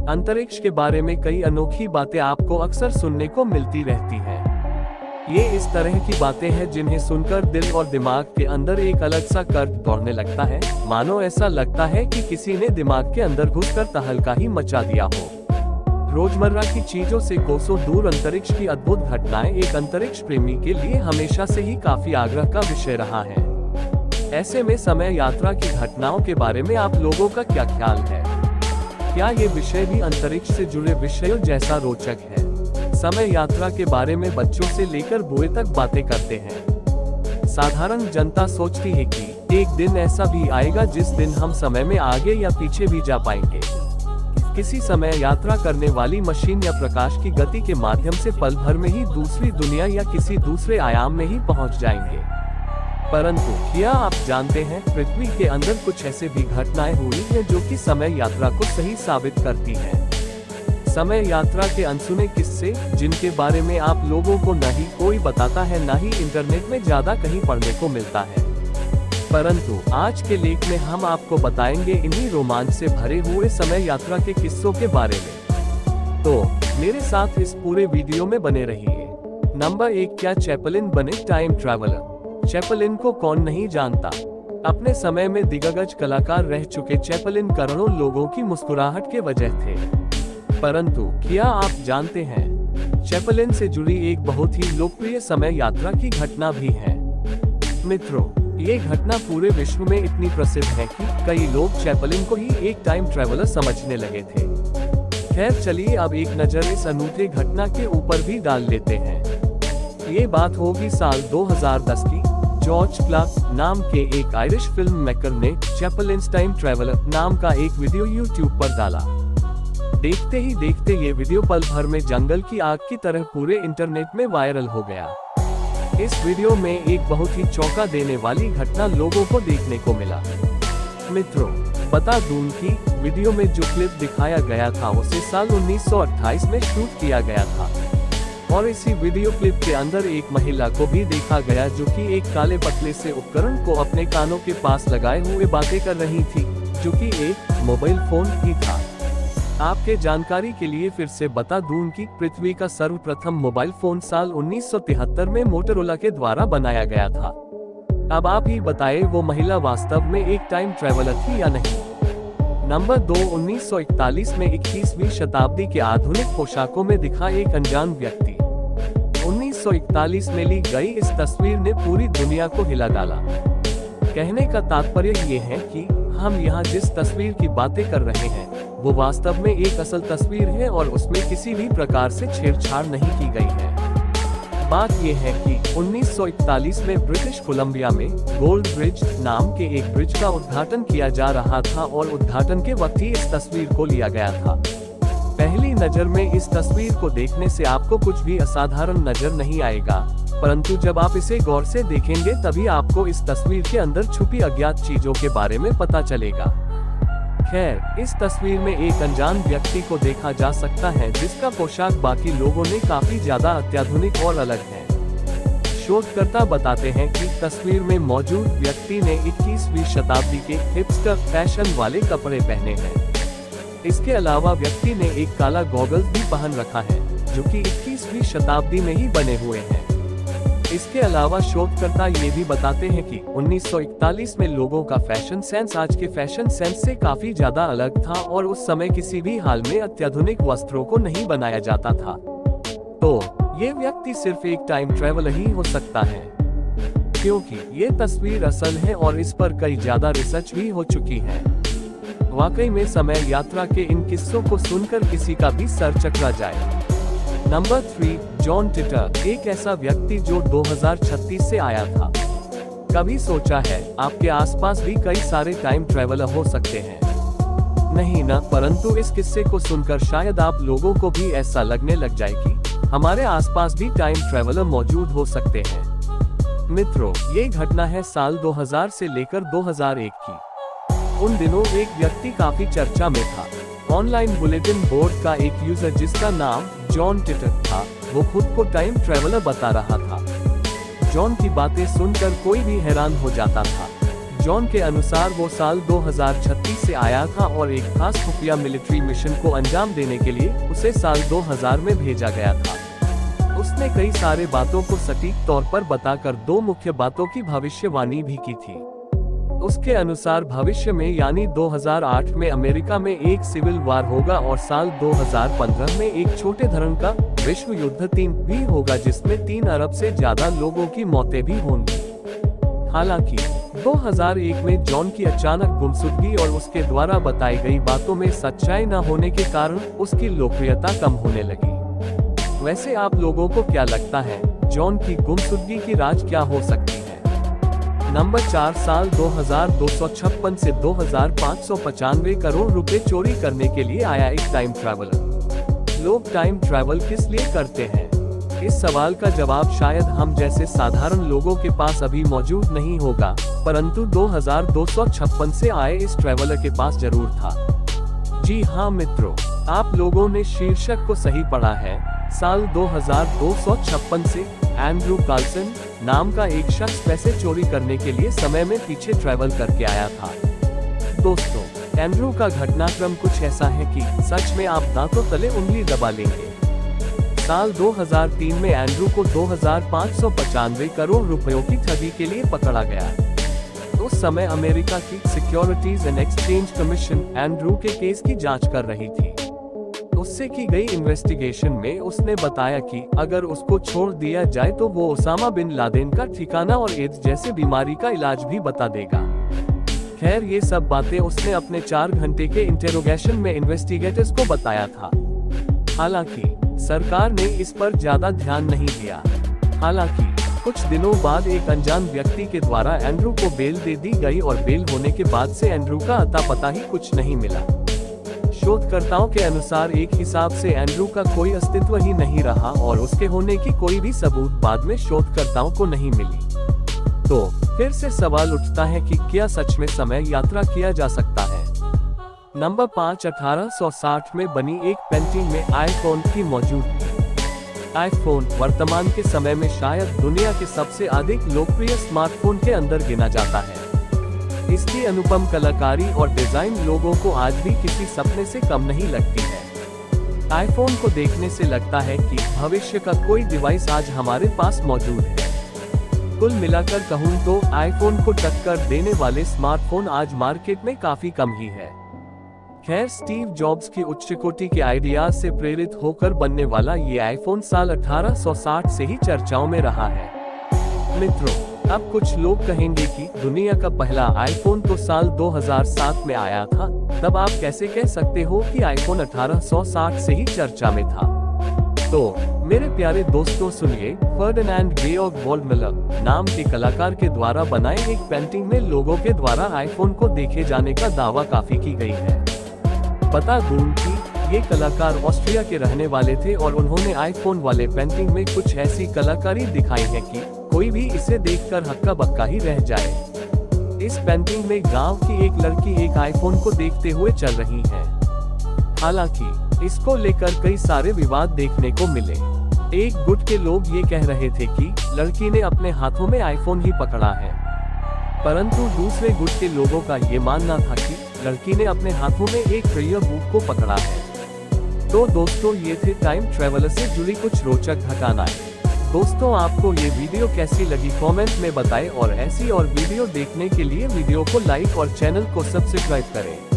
अंतरिक्ष के बारे में कई अनोखी बातें आपको अक्सर सुनने को मिलती रहती हैं। ये इस तरह की बातें हैं जिन्हें सुनकर दिल और दिमाग के अंदर एक अलग सा कर्क दौड़ने लगता है, मानो ऐसा लगता है कि किसी ने दिमाग के अंदर घुसकर तहलका ही मचा दिया हो। रोजमर्रा की चीजों से कोसों दूर अंतरिक्ष की अद्भुत घटनाएं एक अंतरिक्ष प्रेमी के लिए हमेशा से ही काफी आग्रह का विषय रहा है। ऐसे में समय यात्रा की घटनाओं के बारे में आप लोगों का क्या ख्याल है? क्या ये विषय भी अंतरिक्ष से जुड़े विषयों जैसा रोचक है? समय यात्रा के बारे में बच्चों से लेकर बूढ़े तक बातें करते हैं। साधारण जनता सोचती है कि एक दिन ऐसा भी आएगा जिस दिन हम समय में आगे या पीछे भी जा पाएंगे। किसी समय यात्रा करने वाली मशीन या प्रकाश की गति के माध्यम से पल भर में ही दूसरी दुनिया या किसी दूसरे आयाम में ही पहुंच जाएंगे। परंतु क्या आप जानते हैं, पृथ्वी के अंदर कुछ ऐसे भी घटनाएं हुई हैं जो कि समय यात्रा को सही साबित करती हैं। समय यात्रा के अनसुने किस्से जिनके बारे में आप लोगों को न ही कोई बताता है, न ही इंटरनेट में ज्यादा कहीं पढ़ने को मिलता है। परंतु आज के लेख में हम आपको बताएंगे इन्हीं रोमांच से भरे हुए समय यात्रा के किस्सों के बारे में। तो मेरे साथ इस पूरे वीडियो में बने रहिए। नंबर 1, क्या चैपलिन बने टाइम ट्रैवलर? चैपलिन को कौन नहीं जानता। अपने समय में दिग्गज कलाकार रह चुके चैपलिन करोड़ों लोगों की मुस्कुराहट के वजह थे। परंतु क्या आप जानते हैं, चैपलिन से जुड़ी एक बहुत ही लोकप्रिय समय यात्रा की घटना भी है। मित्रों, ये घटना पूरे विश्व में इतनी प्रसिद्ध है कि कई लोग चैपलिन को ही एक टाइम ट्रैवलर समझने लगे थे। खैर चलिए अब एक नजर इस अनूठी घटना के ऊपर भी डाल लेते हैं। ये बात होगी साल 2010 की। जॉर्ज क्लार्क नाम के एक आयरिश फिल्म मेकर ने चैपलिन्स टाइम ट्रैवलर नाम का एक वीडियो यूट्यूब पर डाला। देखते ही देखते ये वीडियो पल भर में जंगल की आग की तरह पूरे इंटरनेट में वायरल हो गया। इस वीडियो में एक बहुत ही चौंका देने वाली घटना लोगों को देखने को मिला। मित्रों, बता दूं कि वीडियो में जो क्लिप दिखाया गया था उसे साल 1928 में शूट किया गया था और इसी वीडियो क्लिप के अंदर एक महिला को भी देखा गया जो कि एक काले पतले से उपकरण को अपने कानों के पास लगाए हुए बातें कर रही थी, जो कि एक मोबाइल फोन ही था। आपके जानकारी के लिए फिर से बता दूं कि पृथ्वी का सर्वप्रथम मोबाइल फोन साल 1973 में मोटोरोला के द्वारा बनाया गया था। अब आप ही बताएं, वो महिला वास्तव में एक टाइम ट्रैवलर थी या नहीं? नंबर 2, 1941 में 21वीं शताब्दी के आधुनिक पोशाकों में दिखा एक अनजान व्यक्ति। 1941 में ली गई इस तस्वीर ने पूरी दुनिया को हिला डाला। कहने का तात्पर्य ये है कि हम यहाँ जिस तस्वीर की बातें कर रहे हैं वो वास्तव में एक असल तस्वीर है और उसमें किसी भी प्रकार से छेड़छाड़ नहीं की गई है। बात यह है कि 1941 में ब्रिटिश कोलंबिया में गोल्ड ब्रिज नाम के एक ब्रिज का उद्घाटन किया जा रहा था और उद्घाटन के वक्त ही इस तस्वीर को लिया गया था। पहली नजर में इस तस्वीर को देखने से आपको कुछ भी असाधारण नजर नहीं आएगा, परंतु जब आप इसे गौर से देखेंगे तभी आपको इस तस्वीर के अंदर छुपी अज्ञात चीजों के बारे में पता चलेगा। खैर, इस तस्वीर में एक अनजान व्यक्ति को देखा जा सकता है जिसका पोशाक बाकी लोगों ने काफी ज्यादा अत्याधुनिक और अलग है। शोधकर्ता बताते हैं कि तस्वीर में मौजूद व्यक्ति ने 21वीं शताब्दी के हिपस्टर फैशन वाले कपड़े पहने हैं। इसके अलावा व्यक्ति ने एक काला गॉगल्स भी पहन रखा है जो कि 21वीं शताब्दी में ही बने हुए हैं। इसके अलावा शोधकर्ता ये भी बताते हैं कि 1941 में लोगों का फैशन सेंस आज के फैशन सेंस से काफी ज्यादा अलग था और उस समय किसी भी हाल में अत्याधुनिक वस्त्रों को नहीं बनाया जाता था। तो ये व्यक्ति सिर्फ एक टाइम ट्रैवलर ही हो सकता है, क्योंकि ये तस्वीर असल है और इस पर कई ज्यादा रिसर्च भी हो चुकी है। वाकई में समय यात्रा के इन किस्सों को सुनकर किसी का भी सर चकरा जाए। नंबर 3, जॉन टिटर, एक ऐसा व्यक्ति जो 2036 से आया था। कभी सोचा है आपके आसपास भी कई सारे टाइम ट्रैवलर हो सकते हैं? नहीं ना, परंतु इस किस्से को सुनकर शायद आप लोगों को भी ऐसा लगने लग जाए कि हमारे आसपास भी टाइम ट्रैवलर मौजूद हो सकते हैं। मित्रों, ये घटना है साल 2000 से लेकर 2001 की। उन दिनों एक व्यक्ति काफी चर्चा में था। ऑनलाइन बुलेटिन बोर्ड का एक यूजर जिसका नाम जॉन टिटर था, वो खुद को टाइम ट्रैवलर बता रहा था। जॉन की बातें सुनकर कोई भी हैरान हो जाता था। जॉन के अनुसार वो साल 2036 से आया था और एक खास खुफिया मिलिट्री मिशन को अंजाम देने के लिए उसे साल 2000 में भेजा गया था। उसने कई सारे बातों को सटीक तौर पर बताकर दो मुख्य बातों की भविष्यवाणी भी की थी। उसके अनुसार भविष्य में यानी 2008 में अमेरिका में एक सिविल वार होगा और साल 2015 में एक छोटे धरण का विश्व युद्ध 3 भी होगा, जिसमें 3 अरब से ज्यादा लोगों की मौतें भी होंगी। हालांकि 2001 में जॉन की अचानक गुमशुदगी और उसके द्वारा बताई गई बातों में सच्चाई न होने के कारण उसकी लोकप्रियता कम होने लगी। वैसे आप लोगों को क्या लगता है, जॉन की गुमशुदगी की राज क्या हो सकती है? नंबर 4, साल 2256 से 2595 करोड़ रुपए चोरी करने के लिए आया एक टाइम ट्रैवलर। लोग टाइम ट्रैवल किस लिए करते हैं? इस सवाल का जवाब शायद हम जैसे साधारण लोगों के पास अभी मौजूद नहीं होगा, परंतु 2256 से आए इस ट्रैवलर के पास जरूर था। जी हाँ मित्रों, आप लोगों ने शीर्षक को सही पढ़ा है। साल 2256 से एंड्रू कार्लसन नाम का एक शख्स पैसे चोरी करने के लिए समय में पीछे ट्रैवल करके आया था। दोस्तों, एंड्रू का घटनाक्रम कुछ ऐसा है कि सच में आप दांतों तले उंगली दबा लेंगे। साल 2003 में एंड्रू को 2595 करोड़ रुपयों की ठगी के लिए पकड़ा गया। उस समय अमेरिका की securities and exchange commission Andrew के केस की जांच कर रही थी। उससे की गई इन्वेस्टिगेशन में उसने बताया कि अगर उसको छोड़ दिया जाए तो वो ओसामा बिन लादेन का ठिकाना और एड्स जैसे बीमारी का इलाज भी बता देगा। खैर, ये सब बातें उसने अपने 4 घंटे के इंटेरोगेशन में इन्वेस्टिगेटर्स को बताया था। हालांकि सरकार ने इस पर ज्यादा ध्यान नहीं दिया। हालांकि कुछ दिनों बाद एक अनजान व्यक्ति के द्वारा एंड्रू को बेल दे दी गई और बेल होने के बाद से एंड्रू का अता पता ही कुछ नहीं मिला। शोधकर्ताओं के अनुसार एक हिसाब से एंड्रू का कोई अस्तित्व ही नहीं रहा और उसके होने की कोई भी सबूत बाद में शोधकर्ताओं को नहीं मिली। तो फिर से सवाल उठता है कि क्या सच में समय यात्रा किया जा सकता है? नंबर 5, 1860 में बनी एक पेंटिंग में आईफोन की मौजूदगी। आईफोन वर्तमान के समय में शायद दुनिया के सबसे अधिक लोकप्रिय स्मार्टफोन के अंदर गिना जाता है। इसकी अनुपम कलाकारी और डिजाइन लोगों को आज भी किसी सपने से कम नहीं लगती है। आईफोन को देखने से लगता है कि भविष्य का कोई डिवाइस आज हमारे पास मौजूद है। कुल मिलाकर कहूँ तो आईफोन को टक्कर देने वाले स्मार्टफोन आज मार्केट में काफी कम ही है। खैर, स्टीव जॉब्स की उच्च कोटि के आइडियाज से प्रेरित होकर बनने वाला ये आईफोन साल 1860 से ही चर्चाओं में रहा है। मित्रों, अब कुछ लोग कहेंगे कि दुनिया का पहला आईफोन तो साल 2007 में आया था, तब आप कैसे कह सकते हो कि आईफोन 1860 से ही चर्चा में था? तो मेरे प्यारे दोस्तों सुनिए, फर्डिनेंड गेओर्ग वोल्डमिलर नाम के कलाकार के द्वारा बनाए एक पेंटिंग में लोगों के द्वारा आईफोन को देखे जाने का दावा काफी की गई है। बता दूं कि ये कलाकार ऑस्ट्रिया के रहने वाले थे और उन्होंने आईफोन वाले पेंटिंग में कुछ ऐसी कलाकारी दिखाई है कि कोई भी इसे देखकर हक्का बक्का ही रह जाए। इस पेंटिंग में गांव की एक लड़की एक आईफोन को देखते हुए चल रही है। हालांकि इसको लेकर कई सारे विवाद देखने को मिले। एक गुट के लोग ये कह रहे थे कि लड़की ने अपने हाथों में आईफोन ही पकड़ा है, परंतु दूसरे गुट के लोगों का ये मानना था कि लड़की ने अपने हाथों में एक प्रिय बुक को पकड़ा है। तो दोस्तों, ये थे टाइम ट्रैवलर से जुड़ी कुछ रोचक घटनाएं। दोस्तों, आपको ये वीडियो कैसी लगी कमेंट में बताएं और ऐसी और वीडियो देखने के लिए वीडियो को लाइक और चैनल को सब्सक्राइब करें।